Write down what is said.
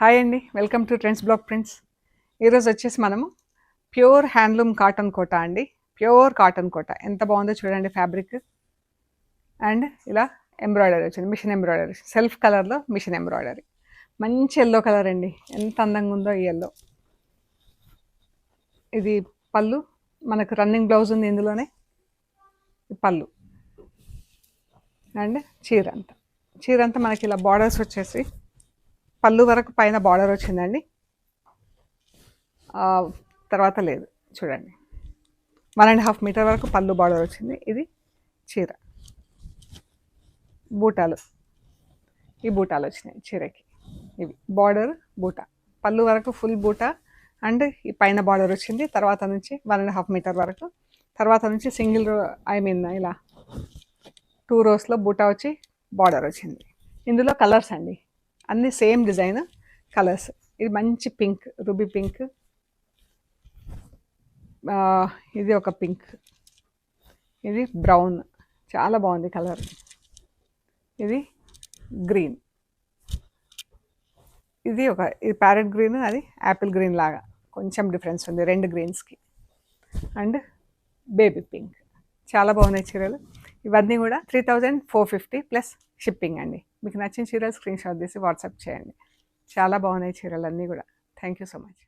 Hi అండి, welcome to trends block prints. ఈరోజు వచ్చేసి మనము ప్యూర్ హ్యాండ్లూమ్ కాటన్ కోట అండి. ప్యూర్ కాటన్ కోట ఎంత బాగుందో చూడండి. ఫ్యాబ్రిక్ అండ్ ఇలా ఎంబ్రాయిడరీ వచ్చింది, మిషన్ ఎంబ్రాయిడరీ, సెల్ఫ్ కలర్లో మిషన్ ఎంబ్రాయిడరీ. మంచి ఎల్లో కలర్ అండి, ఎంత అందంగా ఉందో ఈ ఎల్లో. ఇది పళ్ళు, మనకు రన్నింగ్ బ్లౌజ్ ఉంది ఇందులోనే. పళ్ళు అండ్ చీర అంతా మనకి ఇలా బార్డర్స్ వచ్చేసి పళ్ళు వరకు పైన బార్డర్ వచ్చిందండి. తర్వాత లేదు చూడండి, 1.5 మీటర్ వరకు పళ్ళు బార్డర్ వచ్చింది. ఇది చీర, బూటాలు, ఈ బూటాలు వచ్చినాయి చీరకి. ఇవి బార్డర్ బూటా, పళ్ళు వరకు ఫుల్ బూటా అండ్ ఈ పైన బార్డర్ వచ్చింది. తర్వాత నుంచి 1.5 మీటర్ వరకు, తర్వాత నుంచి సింగిల్ రో ఇలా 2 రోస్లో బూటా వచ్చి బార్డర్ వచ్చింది. ఇందులో కలర్స్ అండి, అన్నీ సేమ్ డిజైన్ కలర్స్. ఇది మంచి పింక్, రూబీ పింక్, ఇది ఒక పింక్, ఇది బ్రౌన్, చాలా బాగుంది కలర్. ఇది గ్రీన్, ఇది ప్యారెట్ గ్రీన్, అది యాపిల్ గ్రీన్ లాగా కొంచెం డిఫరెన్స్ ఉంది రెండు గ్రీన్స్కి. అండ్ బేబీ పింక్, చాలా బాగున్నాయి చీరలు. ఇవన్నీ కూడా 3450 ప్లస్ షిప్పింగ్ అండి. మీకు నచ్చిన చీరలు స్క్రీన్ షాట్ తీసి వాట్సాప్ చేయండి. చాలా బాగున్నాయి చీరలు అన్నీ కూడా. Thank you so much.